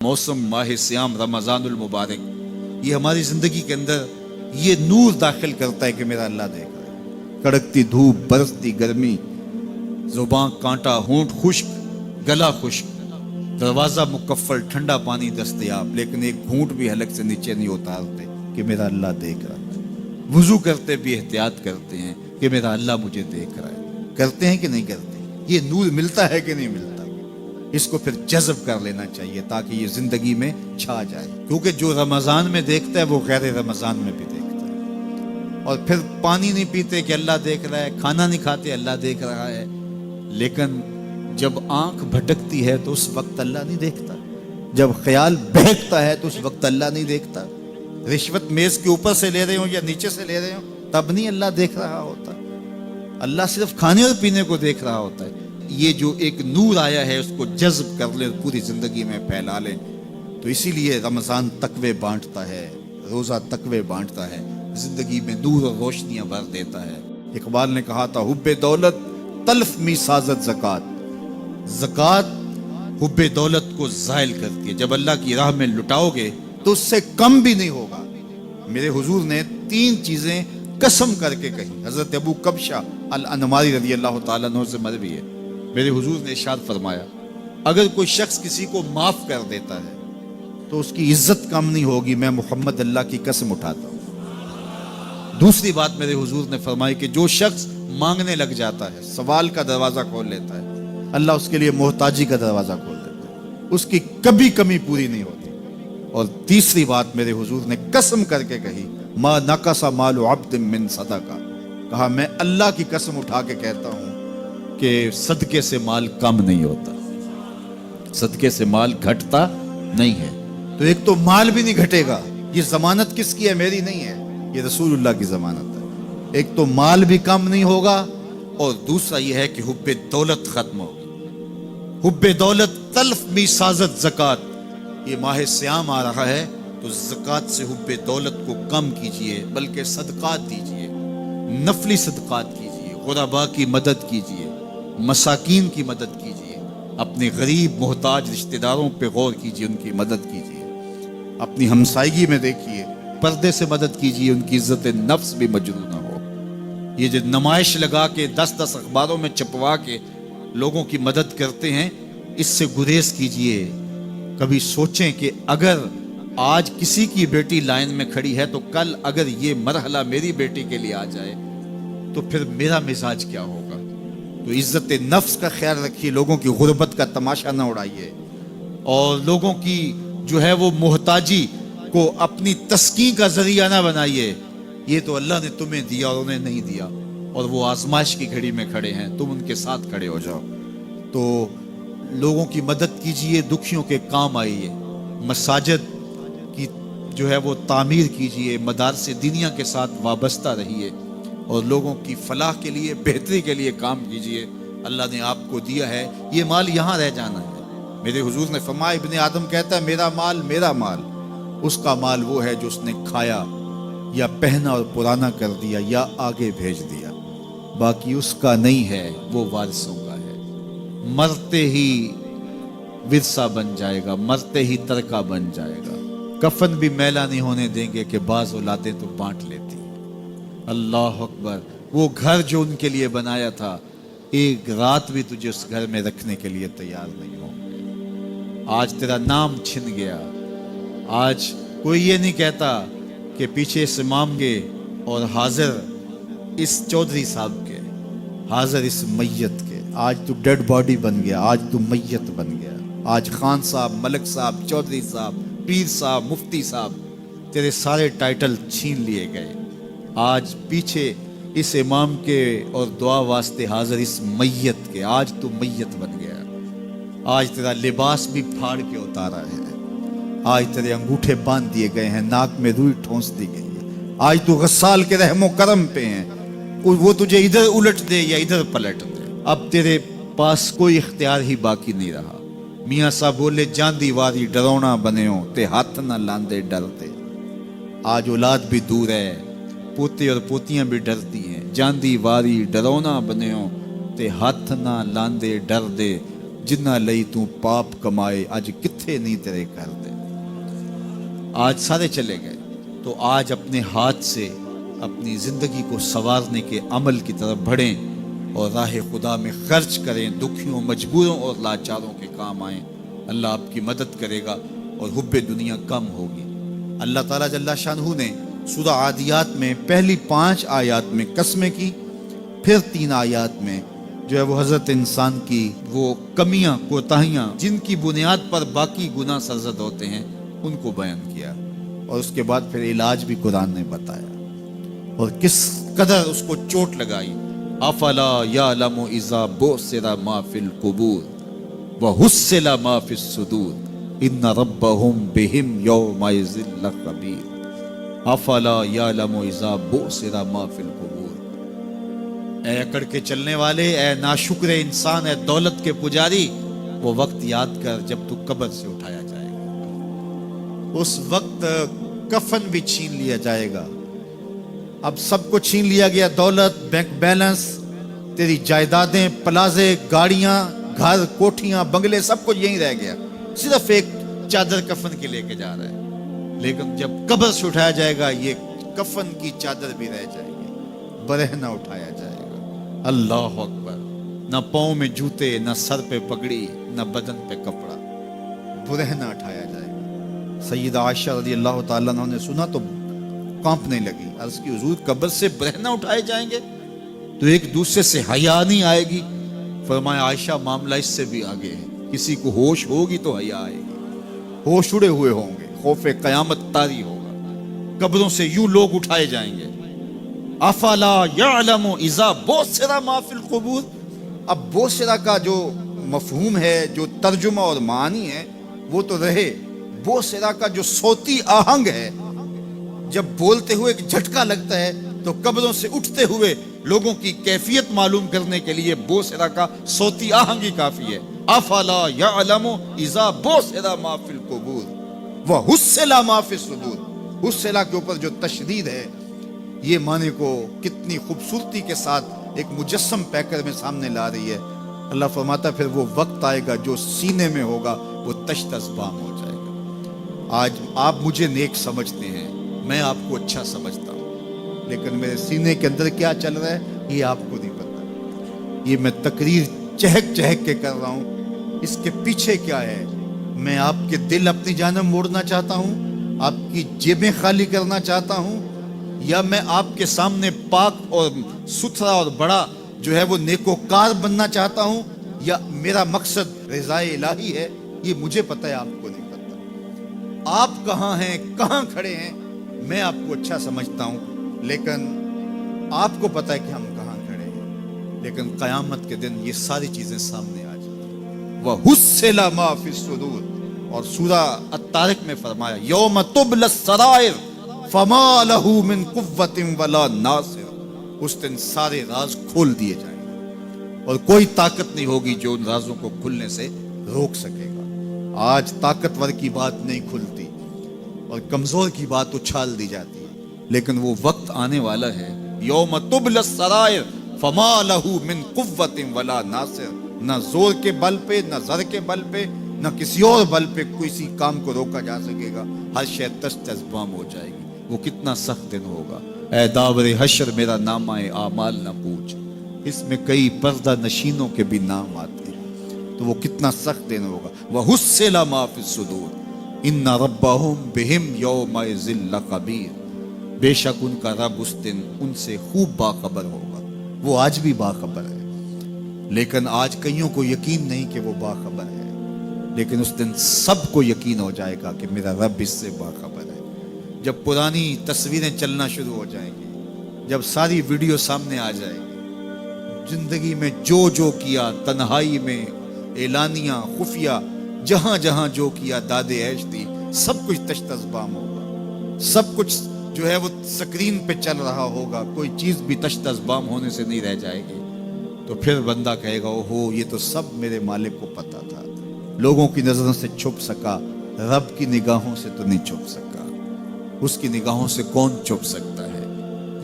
मौसम माह सियाम रमज़ानुल मुबारक ये हमारी ज़िंदगी के अंदर ये नूर दाखिल करता है कि मेरा अल्लाह देख रहा है। कड़कती धूप, बरसती गर्मी, ज़ुबान कांटा, होंठ खुश्क, गला खुश्क, दरवाज़ा मुकफ्फल, ठंडा पानी दस्तयाब, लेकिन एक घूंट भी हलक से नीचे नहीं उतारते कि मेरा अल्लाह देख रहा है। वुज़ू करते भी एहतियात करते हैं कि मेरा अल्लाह मुझे देख रहा है। करते हैं कि नहीं करते? ये नूर मिलता है कि नहीं मिलता? इसको फिर जज़ब कर लेना चाहिए ताकि ये जिंदगी में छा जाए, क्योंकि जो रमज़ान में देखता है वो गैर रमज़ान में भी देखता है। और फिर पानी नहीं पीते कि अल्लाह देख रहा है, खाना नहीं खाते अल्लाह देख रहा है, लेकिन जब आंख भटकती है तो उस वक्त अल्लाह नहीं देखता, जब ख्याल बहकता है तो उस वक्त अल्लाह नहीं देखता। रिश्वत मेज के ऊपर से ले रहे हो या नीचे से ले रहे हो तब नहीं अल्लाह देख रहा होता, अल्लाह सिर्फ खाने और पीने को देख रहा होता है। ये जो एक नूर आया है उसको जज्ब कर ले, पूरी जिंदगी में फैला ले। तो इसीलिए रमज़ान तकवे बांटता है, रोज़ा तकवे बांटता है, जिंदगी में नूर और रोशनियां भर देता है। इकबाल ने कहा था, हुब्बे दौलत तल्फ मी साजत ज़कात, ज़कात हुब्बे दौलत को ज़ाइल करती है। जब अल्लाह की राह में लुटाओगे तो उससे कम भी नहीं होगा। मेरे हुजूर ने 3 चीज़ें कसम करके कही। हज़रत अबू कब्शा अल अनमारी रज़ी अल्लाह तआला अन्हु से मरवी है। मेरे हुजूर ने इरशाद फरमाया, अगर कोई शख्स किसी को माफ कर देता है तो उसकी इज्जत कम नहीं होगी, मैं मोहम्मद अल्लाह की कसम उठाता हूँ। दूसरी बात मेरे हुजूर ने फरमाई कि जो शख्स मांगने लग जाता है, सवाल का दरवाजा खोल लेता है, अल्लाह उसके लिए मोहताजी का दरवाजा खोल देता है, उसकी कभी कमी पूरी नहीं होती। और तीसरी बात मेरे हुजूर ने कसम करके कही, मा नकसा मालु अब्द मिन सदका, कहा मैं अल्लाह की कसम उठा के कहता हूँ कि सदके से माल कम नहीं होता, सदके से माल घटता नहीं है। तो एक तो माल भी नहीं घटेगा, ये जमानत किसकी है? मेरी नहीं है, ये रसूलुल्लाह की जमानत है। एक तो माल भी कम नहीं होगा और दूसरा ये है कि हुब्बे दौलत खत्म होगी। हुब्बे दौलत तल्फ मी साजत ज़कात, ये माह सियाम आ रहा है तो ज़कात से हुब्बे दौलत को कम कीजिए, बल्कि सदकात दीजिए, नफली सदकात कीजिए, गुरबा की मदद कीजिए, मसाकीन की मदद कीजिए, अपने गरीब मोहताज रिश्तेदारों पे गौर कीजिए, उनकी मदद कीजिए, अपनी हमसायगी में देखिए, पर्दे से मदद कीजिए, उनकी इज्जत नफ्स भी मजरू ना हो। ये जो नुमाइश लगा के 10-10 अखबारों में छपवा के लोगों की मदद करते हैं, इससे गुरेज कीजिए। कभी सोचें कि अगर आज किसी की बेटी लाइन में खड़ी है तो कल अगर ये मरहला मेरी बेटी के लिए आ जाए तो फिर मेरा मिजाज क्या होगा। तो इज्जत नफ्स का ख्याल रखिए, लोगों की गुर्बत का तमाशा ना उड़ाइए, और लोगों की जो है वो मोहताजी को अपनी तस्कीन का जरिया ना बनाइए। ये तो अल्लाह ने तुम्हें दिया और उन्हें नहीं दिया, और वो आजमाइश की घड़ी में खड़े हैं, तुम उनके साथ खड़े हो जाओ। तो लोगों की मदद कीजिए, दुखियों के काम आइए, मसाजिद की जो है वो तामीर कीजिए, मदारसे दीनिया के साथ वाबस्ता रहिए और लोगों की फलाह के लिए, बेहतरी के लिए काम कीजिए। अल्लाह ने आपको दिया है, ये माल यहाँ रह जाना है। मेरे हुजूर ने फरमाया, इब्ने आदम कहता है मेरा माल मेरा माल, उसका माल वो है जो उसने खाया या पहना और पुराना कर दिया या आगे भेज दिया, बाकी उसका नहीं है, वो वारिसों का है। मरते ही विरसा बन जाएगा, मरते ही तरका बन जाएगा। कफन भी मैला नहीं होने देंगे कि बाज औलादें तो बांट लेती। अल्लाह अकबर। वो घर जो उनके लिए बनाया था, एक रात भी तुझे उस घर में रखने के लिए तैयार नहीं होंगे। आज तेरा नाम छिन गया। आज कोई ये नहीं कहता कि पीछे इस इमाम के और हाजिर इस चौधरी साहब के, हाजिर इस मैयत के। आज तू डेड बॉडी बन गया, आज तू मैयत बन गया। आज खान साहब, मलक साहब, चौधरी साहब, पीर साहब, मुफ्ती साहब, तेरे सारे टाइटल छीन लिए गए। आज पीछे इस इमाम के और दुआ वास्ते हाजिर इस मैयत के, आज तू मैयत बन गया। आज तेरा लिबास भी फाड़ के उतारा है, आज तेरे अंगूठे बांध दिए गए हैं, नाक में रुई ठोंस दी गई है। आज तू गस्साल के रहमो करम पे है, वो तुझे इधर उलट दे या इधर पलट दे। अब तेरे पास कोई इख्तियार ही बाकी नहीं रहा। मियाँ साहब बोले, जांदी वारी डरौना बने हो ते हाथ ना लांदे डरते। आज औलाद भी दूर है, पोते और पोतियां भी डरती हैं। जांदी वारी डरौना बने हो ते हाथ ना लांदे डर दे, जिन्ना लई तू पाप कमाए आज किथे नहीं तेरे कर दे। आज सारे चले गए, तो आज अपने हाथ से अपनी ज़िंदगी को संवारने के अमल की तरफ बढ़ें और राह खुदा में खर्च करें, दुखियों, मजबूरों और लाचारों के काम आएँ। अल्लाह आपकी मदद करेगा और हुब्बे दुनिया कम होगी। अल्लाह ताला जल्ला शानहू ने सूरा आदियात में पहली 5 आयत में कसमें की, फिर 3 आयत में जो है वो हज़रत इंसान की वो कमियां, कोताहियां, जिनकी बुनियाद पर बाकी गुनाह सरजद होते हैं, उनको बयान किया। और उसके बाद फिर इलाज भी कुरान ने बताया और किस कदर उसको चोट लगाई। अफला यालमु इज़ा बुसिरा मा फिल कुबूर व हुस्सिला मा फिस सुदूर इन्ना रब्बहुम बिहिम यौमइज़िन लखबीर। अफला यालमु इज़ा बुसिरा मा फिल कुबूर। ऐ अकड़ के चलने वाले, ऐ नाशुक्र इंसान, ऐ दौलत के पुजारी, वो वक्त याद कर जब तू कब्र से उठाया जाएगा। उस वक्त कफन भी छीन लिया जाएगा। अब सबको छीन लिया गया, दौलत, बैंक बैलेंस, तेरी जायदादें, प्लाजे, गाड़ियां, घर, कोठियां, बंगले, सब कुछ यहीं रह गया। सिर्फ एक चादर कफन के लेके जा रहा है। लेकिन जब कब्र से उठाया जाएगा, ये कफन की चादर भी रह जाएगी, बरहना उठाया जाएगा। अल्लाह अकबर। न पाँव में जूते, न सर पे पगड़ी, न बदन पे कपड़ा, बुरहना उठाया जाएगा। सैयदा आयशा रज़ी अल्लाह ताला अन्हा ने सुना तो कांपने लगी। अर्ज़ की हुजूर, कब्र से बुरहना उठाए जाएंगे तो एक दूसरे से हया नहीं आएगी? फरमाया आयशा, मामला इससे भी आगे है। किसी को होश होगी तो हया आएगी, होश उड़े हुए होंगे, खौफे क़यामत तारी होगा। कब्रों से यूं लोग उठाए जाएंगे। अफला यअलमु इज़ा बुसिरा मा फिल कुबूर। अब बोसिरा का जो मफहूम है, जो तर्जुमा और मानी है, वो तो रहे। बोसिरा का जो सोती आहंग है, जब बोलते हुए एक झटका लगता है, तो कब्रों से उठते हुए लोगों की कैफियत मालूम करने के लिए बोसिरा का सोती आहंग ही काफी है। अफला यअलमु इज़ा बुसिरा मा फिल कुबूर व हुस्सिला मा फिस सुदूर। हुस्सिला के ऊपर जो तशदीद है, ये माने को कितनी खूबसूरती के साथ एक मुजस्सम पैकर में सामने ला रही है। अल्लाह फरमाता फिर वो वक्त आएगा जो सीने में होगा वो तश्तज़बाम हो जाएगा। आज आप मुझे नेक समझते हैं, मैं आपको अच्छा समझता हूँ, लेकिन मेरे सीने के अंदर क्या चल रहा है ये आपको नहीं पता। ये मैं तकरीर चहक चहक के कर रहा हूँ, इसके पीछे क्या है? मैं आपके दिल अपनी जानब मोड़ना चाहता हूँ, आपकी जेबें खाली करना चाहता हूँ, या मैं आपके सामने पाक और सुथरा और बड़ा जो है वो नेकोकार बनना चाहता हूँ, या मेरा मकसद रिज़ाए इलाही है? ये मुझे पता है, आपको नहीं पता। आप कहाँ हैं, कहाँ खड़े हैं, मैं आपको अच्छा समझता हूँ, लेकिन आपको पता है कि हम कहाँ खड़े हैं। लेकिन क़यामत के दिन ये सारी चीज़ें सामने आ जाएंगी। वह हुस्सिला मा फिस सुदूर। और सूरा अत-तारिक में फरमाया, यौम तुबलस सराइर फमा लहू मिन कुव्वतिन वला नासिर। उस दिन सारे राज खोल दिए जाएंगे और कोई ताकत नहीं होगी जो उन राजों को खुलने से रोक सकेगा। आज ताकतवर की बात नहीं खुलती और कमजोर की बात उछाल दी जाती है, लेकिन वो वक्त आने वाला है, यौम तुबलस सराइर फमा लहू मिन कुव्वतिन वला नासिर। न जोर के बल पे, न जर के बल पे, न किसी और बल पे किसी काम को रोका जा सकेगा। हर शय तश्तज़बाम हो जाएगी। वो कितना सख्त दिन होगा। ऐ दावरे हशर मेरा नाम आए आमाल न पूछ, इसमें कई पर्दा नशीनों के भी नाम आते हैं। तो वो कितना सख्त दिन होगा। वह हुस्सिला मा फिस सुदूर इन्ना रब्बहुम बिहिम यौमइज़िन लखबीर। बेशक उनका रब उस दिन उनसे खूब बाखबर होगा। वो आज भी बाखबर है, लेकिन आज कईयों को यकीन नहीं कि वो बाखबर है, लेकिन उस दिन सबको यकीन हो जाएगा कि मेरा रब इससे बाखबर है। जब पुरानी तस्वीरें चलना शुरू हो जाएंगी, जब सारी वीडियो सामने आ जाएगी, जिंदगी में जो जो किया, तन्हाई में, एलानिया, खुफिया, जहां जहां जो किया, दादे ऐश दी, सब कुछ तश्तज़बाम होगा। सब कुछ जो है वो स्क्रीन पे चल रहा होगा, कोई चीज भी तश्तज़बाम होने से नहीं रह जाएगी। तो फिर बंदा कहेगा, ओहो ये तो सब मेरे मालिक को पता था, लोगों की नजरों से छुप सका, रब की निगाहों से तो नहीं छुप सका। उसकी निगाहों से कौन छुप सकता है?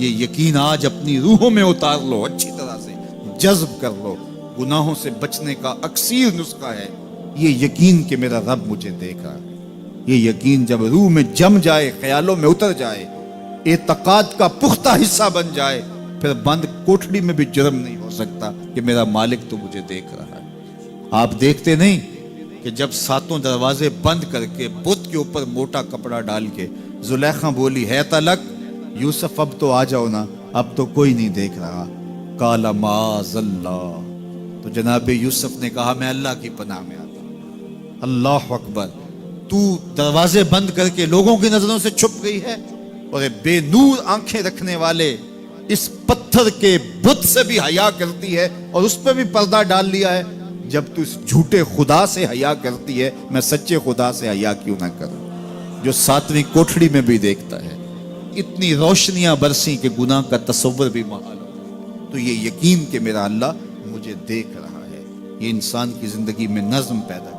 ये यकीन आज अपनी रूहों में उतार लो, अच्छी तरह से जज्ब कर लो। گناہوں سے بچنے کا اکثیر نسخہ ہے یہ یقین کہ میرا رب مجھے دیکھ رہا ہے۔ یہ یقین جب روح میں جم جائے، خیالوں میں اتر جائے، اعتقاد کا پختہ حصہ بن جائے، پھر بند کوٹڑی میں بھی جرم نہیں ہو سکتا کہ میرا مالک تو مجھے دیکھ رہا ہے۔ آپ دیکھتے نہیں کہ جب ساتوں دروازے بند کر کے بت کے اوپر موٹا کپڑا ڈال کے زلیخا بولی ہے تلک یوسف اب تو آ جاؤ نا، اب تو کوئی نہیں دیکھ رہا، قال معاذ اللہ، تو جناب یوسف نے کہا میں اللہ کی پناہ میں آتا ہوں۔ اللہ اکبر، تو دروازے بند کر کے لوگوں کی نظروں سے چھپ گئی ہے اور بے نور آنکھیں رکھنے والے اس پتھر کے بت سے بھی حیا کرتی ہے اور اس پہ بھی پردہ ڈال لیا ہے۔ جب تو اس جھوٹے خدا سے حیا کرتی ہے، میں سچے خدا سے حیا کیوں نہ کروں جو ساتویں کوٹھڑی میں بھی دیکھتا ہے۔ اتنی روشنیاں برسی کہ گناہ کا تصور بھی محال ہو، تو یہ یقین کہ میرا اللہ مجھے دیکھ رہا ہے، یہ انسان کی زندگی میں نظم پیدا